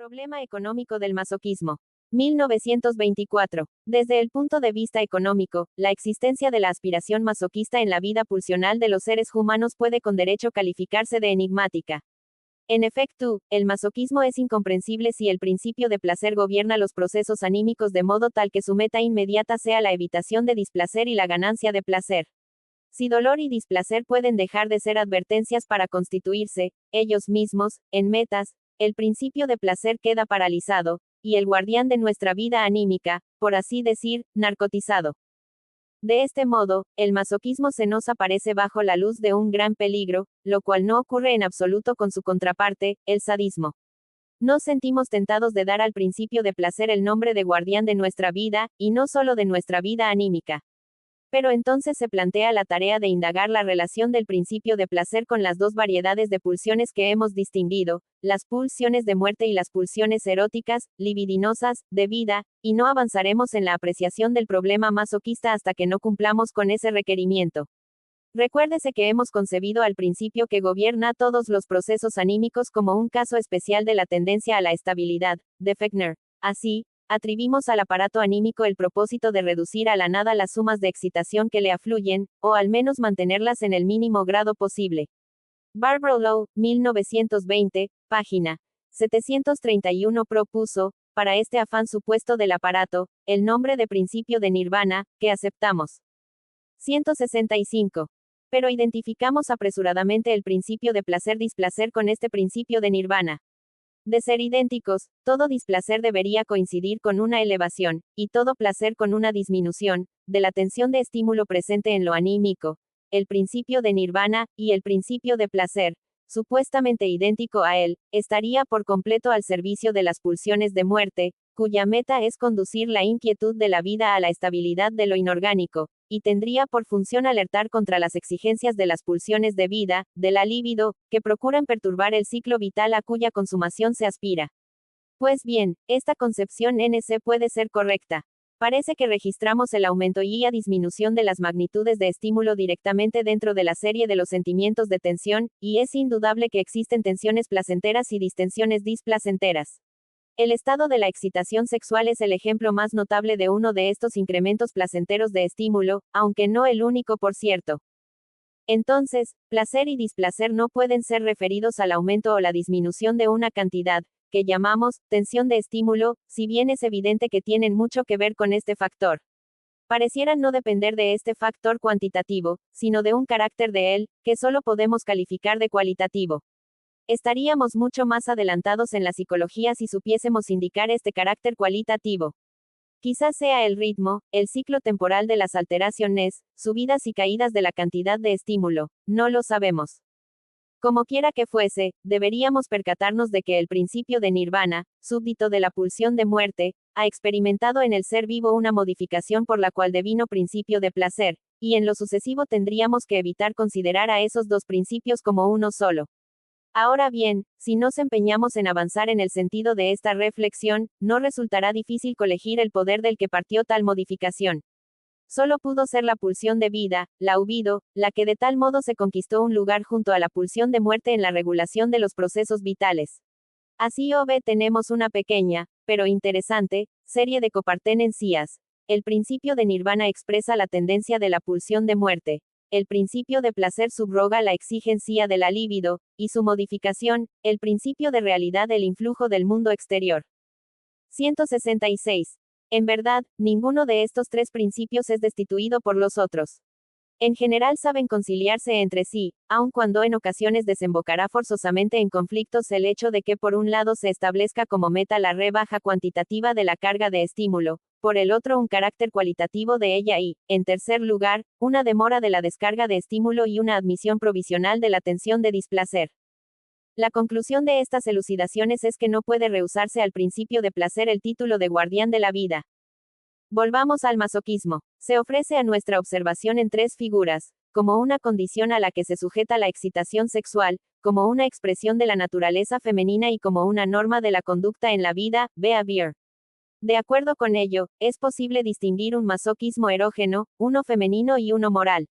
Problema económico del masoquismo. 1924. Desde el punto de vista económico, la existencia de la aspiración masoquista en la vida pulsional de los seres humanos puede con derecho calificarse de enigmática. En efecto, el masoquismo es incomprensible si el principio de placer gobierna los procesos anímicos de modo tal que su meta inmediata sea la evitación de displacer y la ganancia de placer. Si dolor y displacer pueden dejar de ser advertencias para constituirse, ellos mismos, en metas, el principio de placer queda paralizado, y el guardián de nuestra vida anímica, por así decir, narcotizado. De este modo, el masoquismo se nos aparece bajo la luz de un gran peligro, lo cual no ocurre en absoluto con su contraparte, el sadismo. Nos sentimos tentados de dar al principio de placer el nombre de guardián de nuestra vida, y no solo de nuestra vida anímica. Pero entonces se plantea la tarea de indagar la relación del principio de placer con las dos variedades de pulsiones que hemos distinguido, las pulsiones de muerte y las pulsiones eróticas, libidinosas, de vida, y no avanzaremos en la apreciación del problema masoquista hasta que no cumplamos con ese requerimiento. Recuérdese que hemos concebido al principio que gobierna todos los procesos anímicos como un caso especial de la tendencia a la estabilidad, de Fechner. Así, atribuimos al aparato anímico el propósito de reducir a la nada las sumas de excitación que le afluyen, o al menos mantenerlas en el mínimo grado posible. Barbrow, 1920, página 731 propuso, para este afán supuesto del aparato, el nombre de principio de nirvana, que aceptamos. 165. Pero identificamos apresuradamente el principio de placer-displacer con este principio de nirvana. De ser idénticos, todo displacer debería coincidir con una elevación, y todo placer con una disminución, de la tensión de estímulo presente en lo anímico, el principio de nirvana, y el principio de placer, supuestamente idéntico a él, estaría por completo al servicio de las pulsiones de muerte, cuya meta es conducir la inquietud de la vida a la estabilidad de lo inorgánico, y tendría por función alertar contra las exigencias de las pulsiones de vida, de la libido, que procuran perturbar el ciclo vital a cuya consumación se aspira. Pues bien, esta concepción NC puede ser correcta. Parece que registramos el aumento y la disminución de las magnitudes de estímulo directamente dentro de la serie de los sentimientos de tensión, y es indudable que existen tensiones placenteras y distensiones displacenteras. El estado de la excitación sexual es el ejemplo más notable de uno de estos incrementos placenteros de estímulo, aunque no el único por cierto. Entonces, placer y displacer no pueden ser referidos al aumento o la disminución de una cantidad, que llamamos tensión de estímulo, si bien es evidente que tienen mucho que ver con este factor. Parecieran no depender de este factor cuantitativo, sino de un carácter de él, que solo podemos calificar de cualitativo. Estaríamos mucho más adelantados en la psicología si supiésemos indicar este carácter cualitativo. Quizás sea el ritmo, el ciclo temporal de las alteraciones, subidas y caídas de la cantidad de estímulo, no lo sabemos. Como quiera que fuese, deberíamos percatarnos de que el principio de nirvana, súbdito de la pulsión de muerte, ha experimentado en el ser vivo una modificación por la cual devino principio de placer, y en lo sucesivo tendríamos que evitar considerar a esos dos principios como uno solo. Ahora bien, si nos empeñamos en avanzar en el sentido de esta reflexión, no resultará difícil colegir el poder del que partió tal modificación. Solo pudo ser la pulsión de vida, la ubido, la que de tal modo se conquistó un lugar junto a la pulsión de muerte en la regulación de los procesos vitales. Así tenemos una pequeña, pero interesante, serie de copartenencias. El principio de nirvana expresa la tendencia de la pulsión de muerte. El principio de placer subroga la exigencia de la libido, y su modificación, el principio de realidad el influjo del mundo exterior. 166. En verdad, ninguno de estos tres principios es destituido por los otros. En general saben conciliarse entre sí, aun cuando en ocasiones desembocará forzosamente en conflictos el hecho de que por un lado se establezca como meta la rebaja cuantitativa de la carga de estímulo, por el otro un carácter cualitativo de ella y, en tercer lugar, una demora de la descarga de estímulo y una admisión provisional de la tensión de displacer. La conclusión de estas elucidaciones es que no puede rehusarse al principio de placer el título de guardián de la vida. Volvamos al masoquismo. Se ofrece a nuestra observación en tres figuras, como una condición a la que se sujeta la excitación sexual, como una expresión de la naturaleza femenina y como una norma de la conducta en la vida, behavior. De acuerdo con ello, es posible distinguir un masoquismo erógeno, uno femenino y uno moral.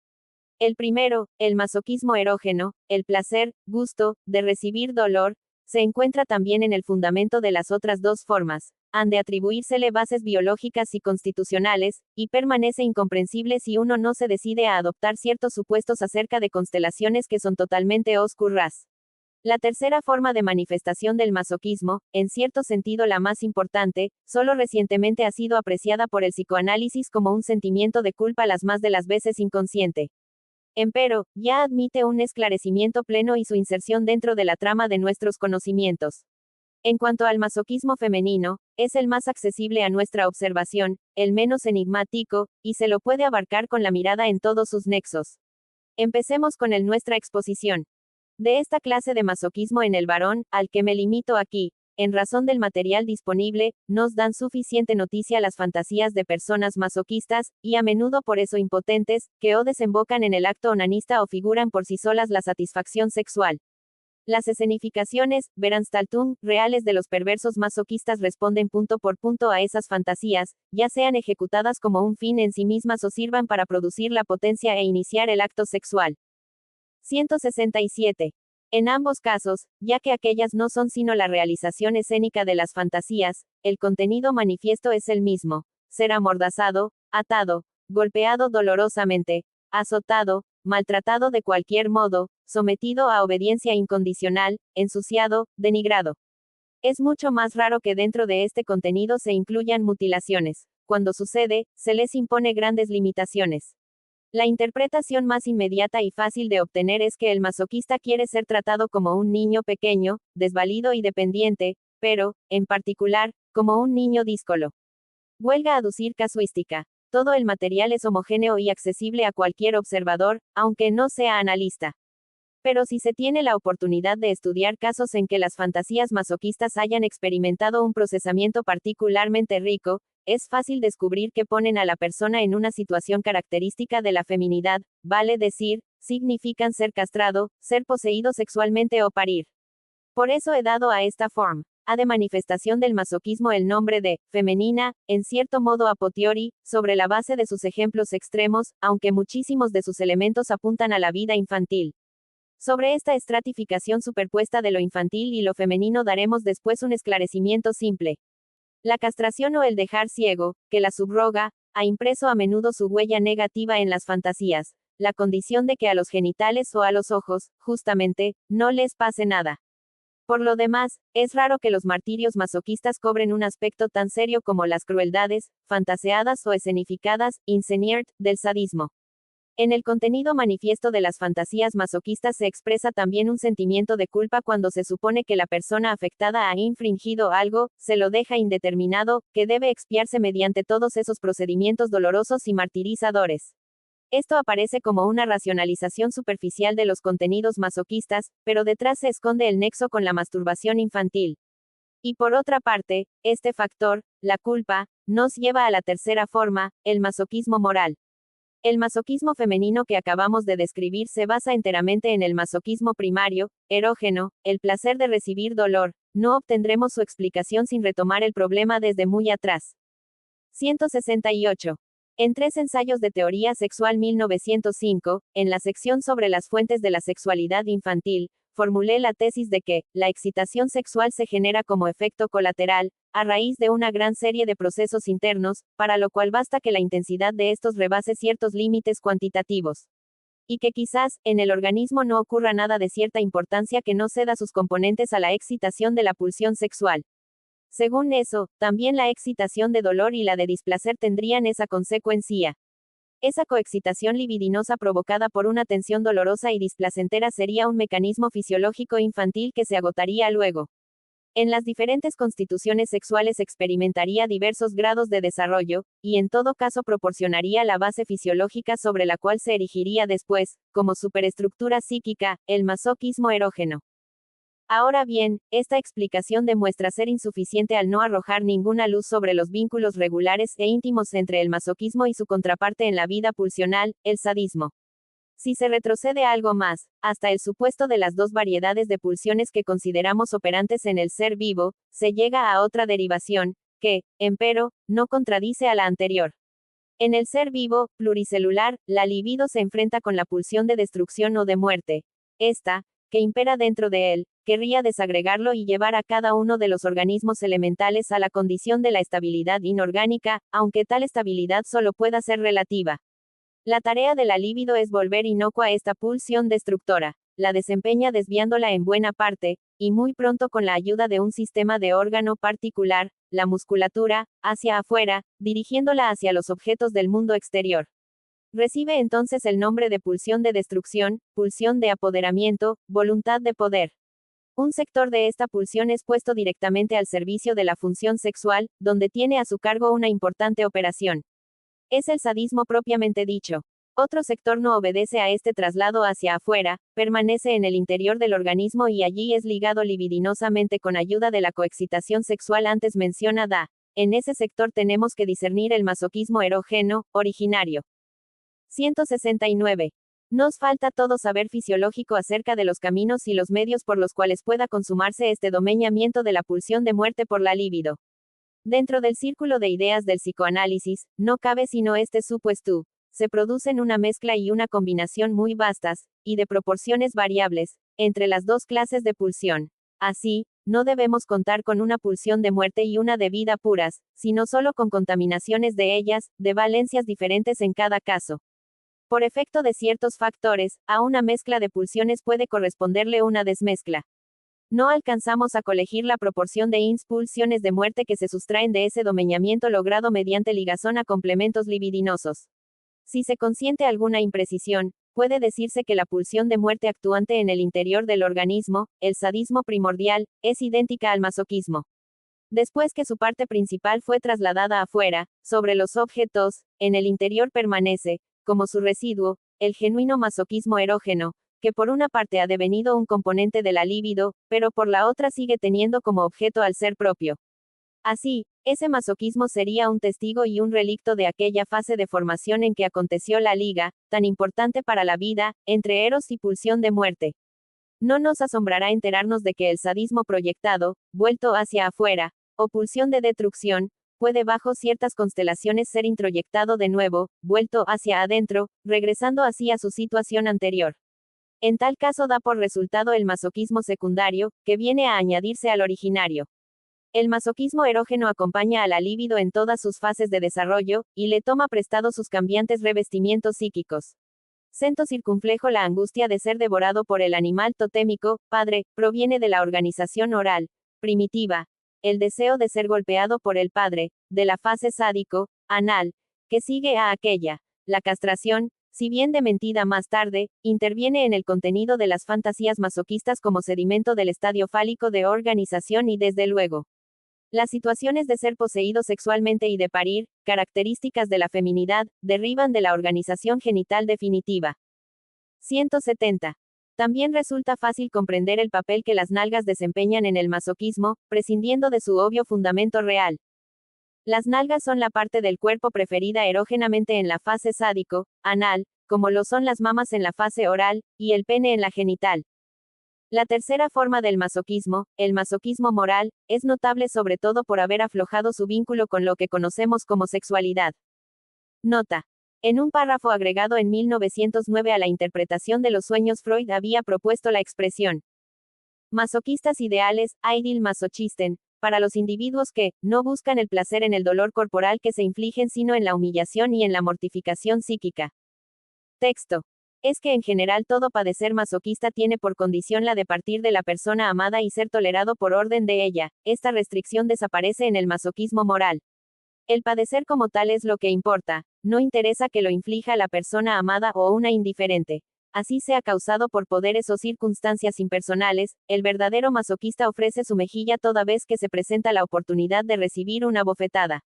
El primero, el masoquismo erógeno, el placer, gusto, de recibir dolor, se encuentra también en el fundamento de las otras dos formas. Han de atribuírsele bases biológicas y constitucionales, y permanece incomprensible si uno no se decide a adoptar ciertos supuestos acerca de constelaciones que son totalmente oscuras. La tercera forma de manifestación del masoquismo, en cierto sentido la más importante, solo recientemente ha sido apreciada por el psicoanálisis como un sentimiento de culpa las más de las veces inconsciente. Empero, ya admite un esclarecimiento pleno y su inserción dentro de la trama de nuestros conocimientos. En cuanto al masoquismo femenino, es el más accesible a nuestra observación, el menos enigmático, y se lo puede abarcar con la mirada en todos sus nexos. Empecemos con nuestra exposición. De esta clase de masoquismo en el varón, al que me limito aquí, en razón del material disponible, nos dan suficiente noticia las fantasías de personas masoquistas, y a menudo por eso impotentes, que o desembocan en el acto onanista o figuran por sí solas la satisfacción sexual. Las escenificaciones, Veranstaltung, reales de los perversos masoquistas responden punto por punto a esas fantasías, ya sean ejecutadas como un fin en sí mismas o sirvan para producir la potencia e iniciar el acto sexual. 167. En ambos casos, ya que aquellas no son sino la realización escénica de las fantasías, el contenido manifiesto es el mismo: ser amordazado, atado, golpeado dolorosamente, azotado, maltratado de cualquier modo, sometido a obediencia incondicional, ensuciado, denigrado. Es mucho más raro que dentro de este contenido se incluyan mutilaciones. Cuando sucede, se les impone grandes limitaciones. La interpretación más inmediata y fácil de obtener es que el masoquista quiere ser tratado como un niño pequeño, desvalido y dependiente, pero, en particular, como un niño díscolo. Huelga aducir casuística. Todo el material es homogéneo y accesible a cualquier observador, aunque no sea analista. Pero si se tiene la oportunidad de estudiar casos en que las fantasías masoquistas hayan experimentado un procesamiento particularmente rico, es fácil descubrir que ponen a la persona en una situación característica de la feminidad, vale decir, significan ser castrado, ser poseído sexualmente o parir. Por eso he dado a esta forma de manifestación del masoquismo el nombre de femenina, en cierto modo a posteriori, sobre la base de sus ejemplos extremos, aunque muchísimos de sus elementos apuntan a la vida infantil. Sobre esta estratificación superpuesta de lo infantil y lo femenino daremos después un esclarecimiento simple. La castración o el dejar ciego, que la subroga, ha impreso a menudo su huella negativa en las fantasías, la condición de que a los genitales o a los ojos, justamente, no les pase nada. Por lo demás, es raro que los martirios masoquistas cobren un aspecto tan serio como las crueldades, fantaseadas o escenificadas, engineered, del sadismo. En el contenido manifiesto de las fantasías masoquistas se expresa también un sentimiento de culpa cuando se supone que la persona afectada ha infringido algo, se lo deja indeterminado, que debe expiarse mediante todos esos procedimientos dolorosos y martirizadores. Esto aparece como una racionalización superficial de los contenidos masoquistas, pero detrás se esconde el nexo con la masturbación infantil. Y por otra parte, este factor, la culpa, nos lleva a la tercera forma, el masoquismo moral. El masoquismo femenino que acabamos de describir se basa enteramente en el masoquismo primario, erógeno, el placer de recibir dolor. No obtendremos su explicación sin retomar el problema desde muy atrás. 168. En Tres ensayos de teoría sexual 1905, en la sección sobre las fuentes de la sexualidad infantil, formulé la tesis de que, la excitación sexual se genera como efecto colateral, a raíz de una gran serie de procesos internos, para lo cual basta que la intensidad de estos rebase ciertos límites cuantitativos. Y que quizás, en el organismo no ocurra nada de cierta importancia que no ceda sus componentes a la excitación de la pulsión sexual. Según eso, también la excitación de dolor y la de displacer tendrían esa consecuencia. Esa coexcitación libidinosa provocada por una tensión dolorosa y displacentera sería un mecanismo fisiológico infantil que se agotaría luego. En las diferentes constituciones sexuales experimentaría diversos grados de desarrollo, y en todo caso proporcionaría la base fisiológica sobre la cual se erigiría después, como superestructura psíquica, el masoquismo erógeno. Ahora bien, esta explicación demuestra ser insuficiente al no arrojar ninguna luz sobre los vínculos regulares e íntimos entre el masoquismo y su contraparte en la vida pulsional, el sadismo. Si se retrocede algo más, hasta el supuesto de las dos variedades de pulsiones que consideramos operantes en el ser vivo, se llega a otra derivación, que, empero, no contradice a la anterior. En el ser vivo, pluricelular, la libido se enfrenta con la pulsión de destrucción o de muerte. Esta, que impera dentro de él, querría desagregarlo y llevar a cada uno de los organismos elementales a la condición de la estabilidad inorgánica, aunque tal estabilidad solo pueda ser relativa. La tarea de la libido es volver inocua esta pulsión destructora. La desempeña desviándola en buena parte, y muy pronto con la ayuda de un sistema de órgano particular, la musculatura, hacia afuera, dirigiéndola hacia los objetos del mundo exterior. Recibe entonces el nombre de pulsión de destrucción, pulsión de apoderamiento, voluntad de poder. Un sector de esta pulsión es puesto directamente al servicio de la función sexual, donde tiene a su cargo una importante operación. Es el sadismo propiamente dicho. Otro sector no obedece a este traslado hacia afuera, permanece en el interior del organismo y allí es ligado libidinosamente con ayuda de la coexcitación sexual antes mencionada. En ese sector tenemos que discernir el masoquismo erógeno, originario. 169. Nos falta todo saber fisiológico acerca de los caminos y los medios por los cuales pueda consumarse este domeñamiento de la pulsión de muerte por la libido. Dentro del círculo de ideas del psicoanálisis, no cabe sino este supuesto. Se producen una mezcla y una combinación muy vastas, y de proporciones variables, entre las dos clases de pulsión. Así, no debemos contar con una pulsión de muerte y una de vida puras, sino solo con contaminaciones de ellas, de valencias diferentes en cada caso. Por efecto de ciertos factores, a una mezcla de pulsiones puede corresponderle una desmezcla. No alcanzamos a colegir la proporción de pulsiones de muerte que se sustraen de ese domeñamiento logrado mediante ligazón a complementos libidinosos. Si se consiente alguna imprecisión, puede decirse que la pulsión de muerte actuante en el interior del organismo, el sadismo primordial, es idéntica al masoquismo. Después que su parte principal fue trasladada afuera, sobre los objetos, en el interior permanece, como su residuo, el genuino masoquismo erógeno, que por una parte ha devenido un componente de la libido, pero por la otra sigue teniendo como objeto al ser propio. Así, ese masoquismo sería un testigo y un relicto de aquella fase de formación en que aconteció la liga, tan importante para la vida, entre eros y pulsión de muerte. No nos asombrará enterarnos de que el sadismo proyectado, vuelto hacia afuera, o pulsión de destrucción, puede bajo ciertas constelaciones ser introyectado de nuevo, vuelto hacia adentro, regresando así a su situación anterior. En tal caso da por resultado el masoquismo secundario, que viene a añadirse al originario. El masoquismo erógeno acompaña a la libido en todas sus fases de desarrollo, y le toma prestado sus cambiantes revestimientos psíquicos. Sento circunflejo la angustia de ser devorado por el animal totémico, padre, proviene de la organización oral, primitiva. El deseo de ser golpeado por el padre, de la fase sádico, anal, que sigue a aquella. La castración, si bien dementida más tarde, interviene en el contenido de las fantasías masoquistas como sedimento del estadio fálico de organización y desde luego. Las situaciones de ser poseído sexualmente y de parir, características de la feminidad, derriban de la organización genital definitiva. 170. También resulta fácil comprender el papel que las nalgas desempeñan en el masoquismo, prescindiendo de su obvio fundamento real. Las nalgas son la parte del cuerpo preferida erógenamente en la fase sádico, anal, como lo son las mamas en la fase oral, y el pene en la genital. La tercera forma del masoquismo, el masoquismo moral, es notable sobre todo por haber aflojado su vínculo con lo que conocemos como sexualidad. Nota. En un párrafo agregado en 1909 a la interpretación de los sueños, Freud había propuesto la expresión masoquistas ideales, ideal masochisten, para los individuos que no buscan el placer en el dolor corporal que se infligen sino en la humillación y en la mortificación psíquica. Texto. Es que en general todo padecer masoquista tiene por condición la de partir de la persona amada y ser tolerado por orden de ella. Esta restricción desaparece en el masoquismo moral. El padecer como tal es lo que importa, no interesa que lo inflija la persona amada o una indiferente. Así sea causado por poderes o circunstancias impersonales, el verdadero masoquista ofrece su mejilla toda vez que se presenta la oportunidad de recibir una bofetada.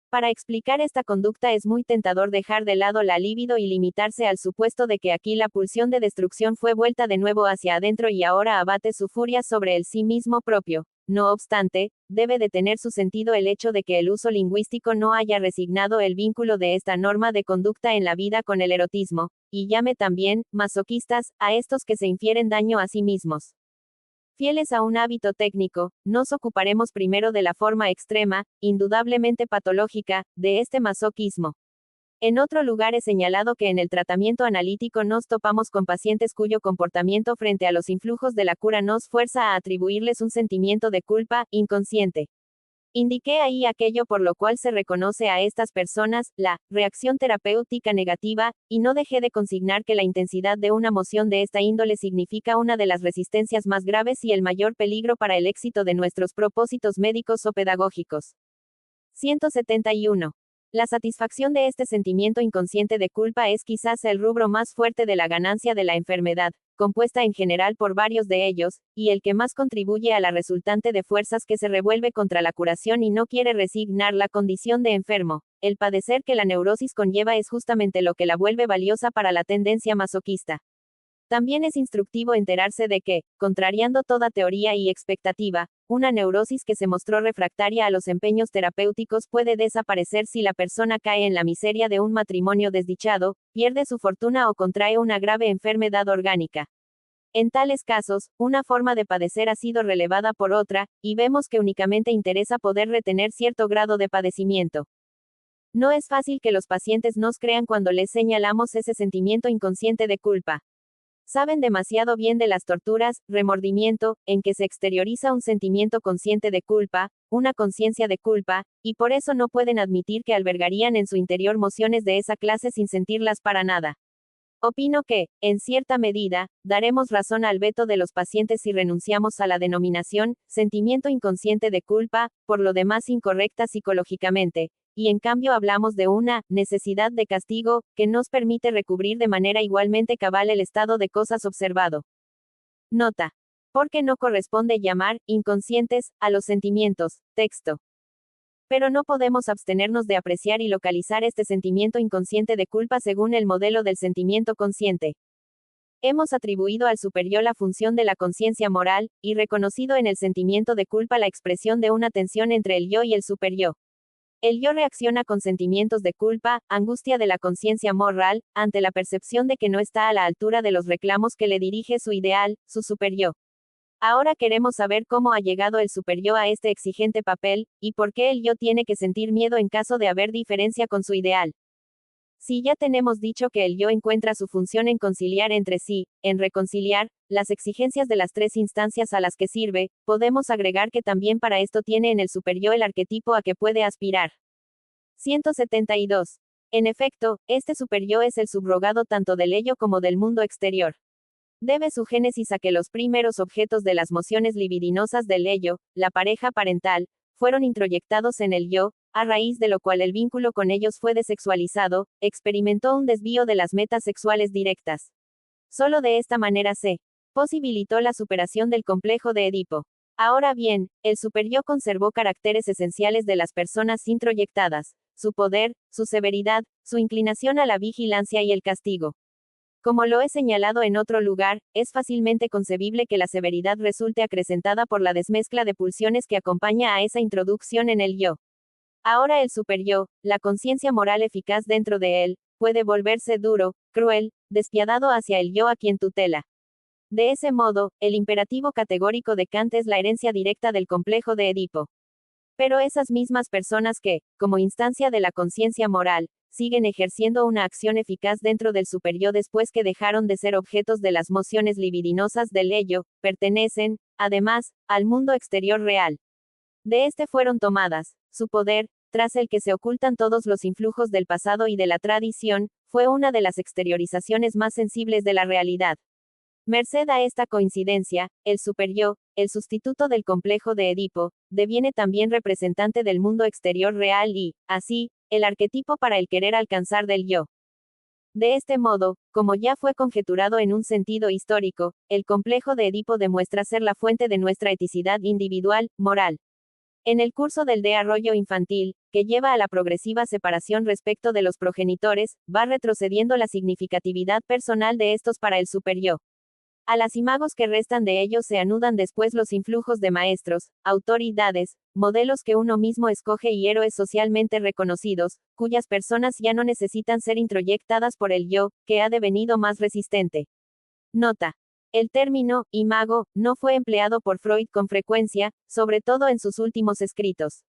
Para explicar esta conducta es muy tentador dejar de lado la libido y limitarse al supuesto de que aquí la pulsión de destrucción fue vuelta de nuevo hacia adentro y ahora abate su furia sobre el sí mismo propio. No obstante, debe de tener su sentido el hecho de que el uso lingüístico no haya resignado el vínculo de esta norma de conducta en la vida con el erotismo, y llame también, masoquistas, a estos que se infieren daño a sí mismos. Fieles a un hábito técnico, nos ocuparemos primero de la forma extrema, indudablemente patológica, de este masoquismo. En otro lugar he señalado que en el tratamiento analítico nos topamos con pacientes cuyo comportamiento frente a los influjos de la cura nos fuerza a atribuirles un sentimiento de culpa, inconsciente. Indiqué ahí aquello por lo cual se reconoce a estas personas, la reacción terapéutica negativa, y no dejé de consignar que la intensidad de una moción de esta índole significa una de las resistencias más graves y el mayor peligro para el éxito de nuestros propósitos médicos o pedagógicos. 171. La satisfacción de este sentimiento inconsciente de culpa es quizás el rubro más fuerte de la ganancia de la enfermedad, compuesta en general por varios de ellos, y el que más contribuye a la resultante de fuerzas que se revuelve contra la curación y no quiere resignar la condición de enfermo. El padecer que la neurosis conlleva es justamente lo que la vuelve valiosa para la tendencia masoquista. También es instructivo enterarse de que, contrariando toda teoría y expectativa, una neurosis que se mostró refractaria a los empeños terapéuticos puede desaparecer si la persona cae en la miseria de un matrimonio desdichado, pierde su fortuna o contrae una grave enfermedad orgánica. En tales casos, una forma de padecer ha sido relevada por otra, y vemos que únicamente interesa poder retener cierto grado de padecimiento. No es fácil que los pacientes nos crean cuando les señalamos ese sentimiento inconsciente de culpa. Saben demasiado bien de las torturas, remordimiento, en que se exterioriza un sentimiento consciente de culpa, una conciencia de culpa, y por eso no pueden admitir que albergarían en su interior mociones de esa clase sin sentirlas para nada. Opino que, en cierta medida, daremos razón al veto de los pacientes si renunciamos a la denominación, sentimiento inconsciente de culpa, por lo demás incorrecta psicológicamente, y en cambio hablamos de una necesidad de castigo, que nos permite recubrir de manera igualmente cabal el estado de cosas observado. Nota. Porque no corresponde llamar inconscientes a los sentimientos. Texto. Pero no podemos abstenernos de apreciar y localizar este sentimiento inconsciente de culpa según el modelo del sentimiento consciente. Hemos atribuido al superior la función de la conciencia moral, y reconocido en el sentimiento de culpa la expresión de una tensión entre el yo y el superior. El yo reacciona con sentimientos de culpa, angustia de la conciencia moral, ante la percepción de que no está a la altura de los reclamos que le dirige su ideal, su superior. Ahora queremos saber cómo ha llegado el superior a este exigente papel, y por qué el yo tiene que sentir miedo en caso de haber diferencia con su ideal. Si ya tenemos dicho que el yo encuentra su función en conciliar entre sí, en reconciliar, las exigencias de las tres instancias a las que sirve, podemos agregar que también para esto tiene en el superior el arquetipo a que puede aspirar. 172. En efecto, este superior es el subrogado tanto del ello como del mundo exterior. Debe su génesis a que los primeros objetos de las mociones libidinosas del ello, la pareja parental, fueron introyectados en el yo, a raíz de lo cual el vínculo con ellos fue desexualizado, experimentó un desvío de las metas sexuales directas. Solo de esta manera se posibilitó la superación del complejo de Edipo. Ahora bien, el superior conservó caracteres esenciales de las personas introyectadas, su poder, su severidad, su inclinación a la vigilancia y el castigo. Como lo he señalado en otro lugar, es fácilmente concebible que la severidad resulte acrecentada por la desmezcla de pulsiones que acompaña a esa introducción en el yo. Ahora el superyo, la conciencia moral eficaz dentro de él, puede volverse duro, cruel, despiadado hacia el yo a quien tutela. De ese modo, el imperativo categórico de Kant es la herencia directa del complejo de Edipo. Pero esas mismas personas que, como instancia de la conciencia moral, siguen ejerciendo una acción eficaz dentro del superior después que dejaron de ser objetos de las mociones libidinosas del ello, pertenecen, además, al mundo exterior real. De este fueron tomadas, su poder, tras el que se ocultan todos los influjos del pasado y de la tradición, fue una de las exteriorizaciones más sensibles de la realidad. Merced a esta coincidencia, el superior, el sustituto del complejo de Edipo, deviene también representante del mundo exterior real y, así, el arquetipo para el querer alcanzar del yo. De este modo, como ya fue conjeturado en un sentido histórico, el complejo de Edipo demuestra ser la fuente de nuestra eticidad individual, moral. En el curso del desarrollo infantil, que lleva a la progresiva separación respecto de los progenitores, va retrocediendo la significatividad personal de estos para el superior. A las imagos que restan de ellos se anudan después los influjos de maestros, autoridades, modelos que uno mismo escoge y héroes socialmente reconocidos, cuyas personas ya no necesitan ser introyectadas por el yo, que ha devenido más resistente. Nota. El término imago no fue empleado por Freud con frecuencia, sobre todo en sus últimos escritos.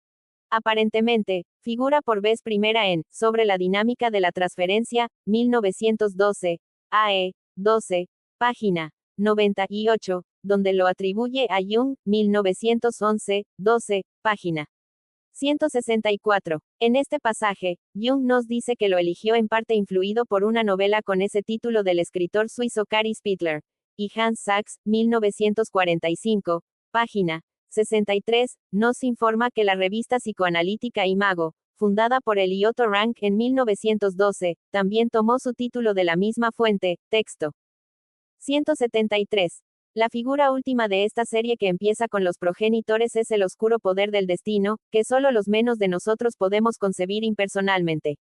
Aparentemente, figura por vez primera en Sobre la dinámica de la transferencia, 1912, AE 12, página 98, donde lo atribuye a Jung, 1911, 12, página 164. En este pasaje, Jung nos dice que lo eligió en parte influido por una novela con ese título del escritor suizo Cary Spittler y Hans Sachs, 1945, página 63, nos informa que la revista psicoanalítica Imago, fundada por Eliotto Rank en 1912, también tomó su título de la misma fuente, texto. 173. La figura última de esta serie que empieza con los progenitores es el oscuro poder del destino, que solo los menos de nosotros podemos concebir impersonalmente.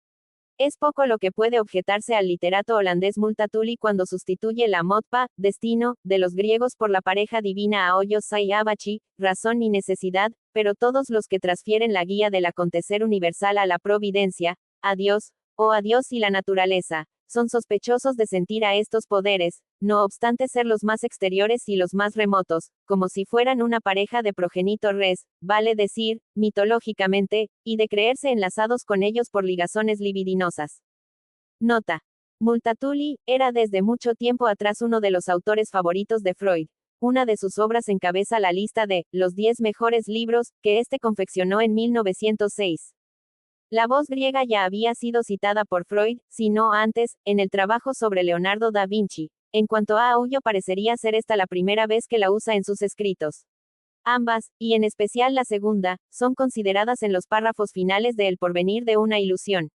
Es poco lo que puede objetarse al literato holandés Multatuli cuando sustituye la modpa, destino, de los griegos por la pareja divina Aoyo Sai Abachi, razón y necesidad, pero todos los que transfieren la guía del acontecer universal a la providencia, a Dios, o a Dios y la naturaleza, son sospechosos de sentir a estos poderes, no obstante ser los más exteriores y los más remotos, como si fueran una pareja de progenitores, vale decir, mitológicamente, y de creerse enlazados con ellos por ligazones libidinosas. Nota. Multatuli era desde mucho tiempo atrás uno de los autores favoritos de Freud. Una de sus obras encabeza la lista de los 10 mejores libros que éste confeccionó en 1906. La voz griega ya había sido citada por Freud, si no antes, en el trabajo sobre Leonardo da Vinci. En cuanto a Aullo parecería ser esta la primera vez que la usa en sus escritos. Ambas, y en especial la segunda, son consideradas en los párrafos finales de El porvenir de una ilusión.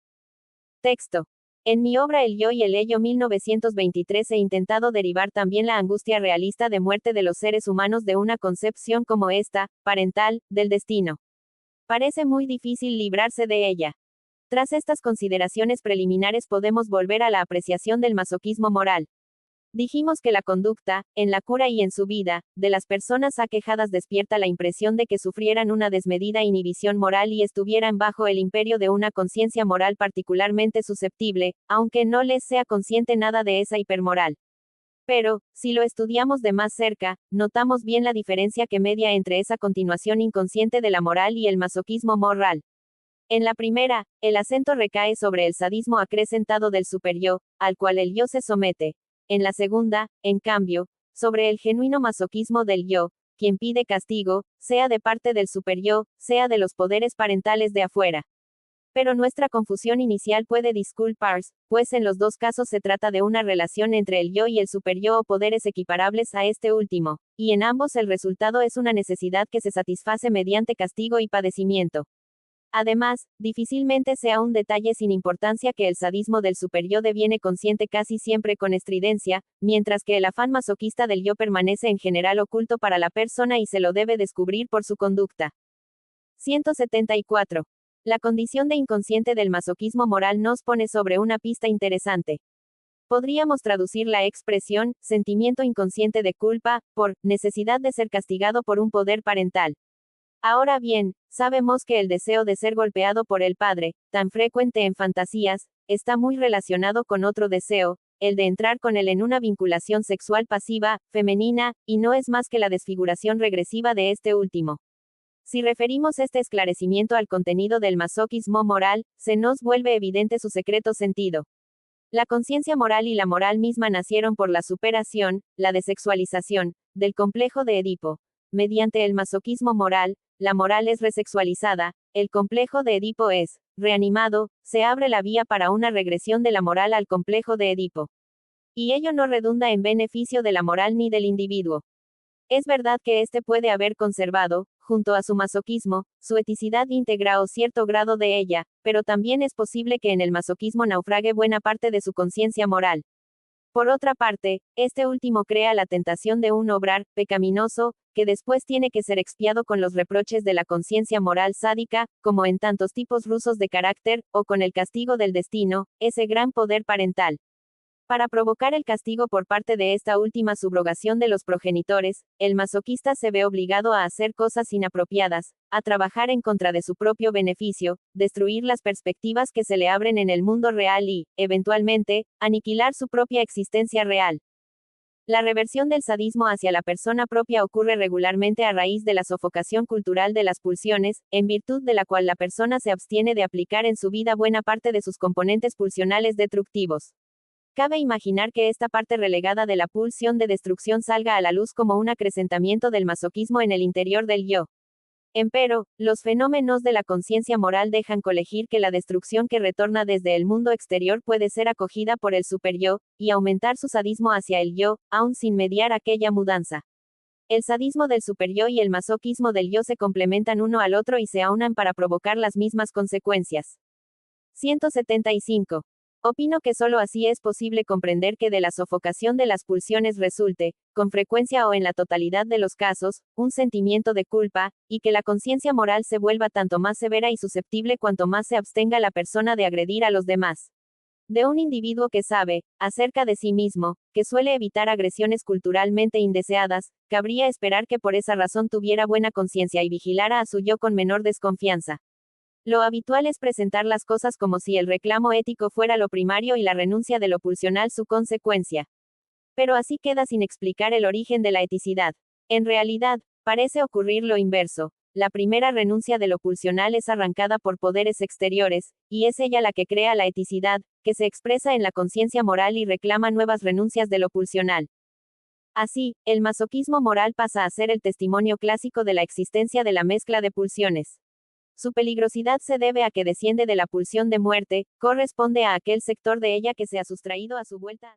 Texto. En mi obra El yo y el ello 1923 he intentado derivar también la angustia realista de muerte de los seres humanos de una concepción como esta, parental, del destino. Parece muy difícil librarse de ella. Tras estas consideraciones preliminares podemos volver a la apreciación del masoquismo moral. Dijimos que la conducta, en la cura y en su vida, de las personas aquejadas despierta la impresión de que sufrieran una desmedida inhibición moral y estuvieran bajo el imperio de una conciencia moral particularmente susceptible, aunque no les sea consciente nada de esa hipermoral. Pero, si lo estudiamos de más cerca, notamos bien la diferencia que media entre esa continuación inconsciente de la moral y el masoquismo moral. En la primera, el acento recae sobre el sadismo acrecentado del superyo, al cual el yo se somete. En la segunda, en cambio, sobre el genuino masoquismo del yo, quien pide castigo, sea de parte del superyo, sea de los poderes parentales de afuera. Pero nuestra confusión inicial puede disculparse, pues en los dos casos se trata de una relación entre el yo y el superyo o poderes equiparables a este último, y en ambos el resultado es una necesidad que se satisface mediante castigo y padecimiento. Además, difícilmente sea un detalle sin importancia que el sadismo del superyo deviene consciente casi siempre con estridencia, mientras que el afán masoquista del yo permanece en general oculto para la persona y se lo debe descubrir por su conducta. 174. La condición de inconsciente del masoquismo moral nos pone sobre una pista interesante. Podríamos traducir la expresión, sentimiento inconsciente de culpa, por necesidad de ser castigado por un poder parental. Ahora bien, sabemos que el deseo de ser golpeado por el padre, tan frecuente en fantasías, está muy relacionado con otro deseo, el de entrar con él en una vinculación sexual pasiva, femenina, y no es más que la desfiguración regresiva de este último. Si referimos este esclarecimiento al contenido del masoquismo moral, se nos vuelve evidente su secreto sentido. La conciencia moral y la moral misma nacieron por la superación, la desexualización, del complejo de Edipo. Mediante el masoquismo moral, la moral es resexualizada, el complejo de Edipo es reanimado, se abre la vía para una regresión de la moral al complejo de Edipo. Y ello no redunda en beneficio de la moral ni del individuo. Es verdad que éste puede haber conservado, junto a su masoquismo, su eticidad íntegra o cierto grado de ella, pero también es posible que en el masoquismo naufrague buena parte de su conciencia moral. Por otra parte, este último crea la tentación de un obrar pecaminoso, que después tiene que ser expiado con los reproches de la conciencia moral sádica, como en tantos tipos rusos de carácter, o con el castigo del destino, ese gran poder parental. Para provocar el castigo por parte de esta última subrogación de los progenitores, el masoquista se ve obligado a hacer cosas inapropiadas, a trabajar en contra de su propio beneficio, destruir las perspectivas que se le abren en el mundo real y, eventualmente, aniquilar su propia existencia real. La reversión del sadismo hacia la persona propia ocurre regularmente a raíz de la sofocación cultural de las pulsiones, en virtud de la cual la persona se abstiene de aplicar en su vida buena parte de sus componentes pulsionales destructivos. Cabe imaginar que esta parte relegada de la pulsión de destrucción salga a la luz como un acrecentamiento del masoquismo en el interior del yo. Empero, los fenómenos de la conciencia moral dejan colegir que la destrucción que retorna desde el mundo exterior puede ser acogida por el superyo, y aumentar su sadismo hacia el yo, aun sin mediar aquella mudanza. El sadismo del superyo y el masoquismo del yo se complementan uno al otro y se aunan para provocar las mismas consecuencias. 175. Opino que solo así es posible comprender que de la sofocación de las pulsiones resulte, con frecuencia o en la totalidad de los casos, un sentimiento de culpa, y que la conciencia moral se vuelva tanto más severa y susceptible cuanto más se abstenga la persona de agredir a los demás. De un individuo que sabe, acerca de sí mismo, que suele evitar agresiones culturalmente indeseadas, cabría esperar que por esa razón tuviera buena conciencia y vigilara a su yo con menor desconfianza. Lo habitual es presentar las cosas como si el reclamo ético fuera lo primario y la renuncia de lo pulsional su consecuencia. Pero así queda sin explicar el origen de la eticidad. En realidad, parece ocurrir lo inverso. La primera renuncia de lo pulsional es arrancada por poderes exteriores, y es ella la que crea la eticidad, que se expresa en la conciencia moral y reclama nuevas renuncias de lo pulsional. Así, el masoquismo moral pasa a ser el testimonio clásico de la existencia de la mezcla de pulsiones. Su peligrosidad se debe a que desciende de la pulsión de muerte, corresponde a aquel sector de ella que se ha sustraído a su vuelta.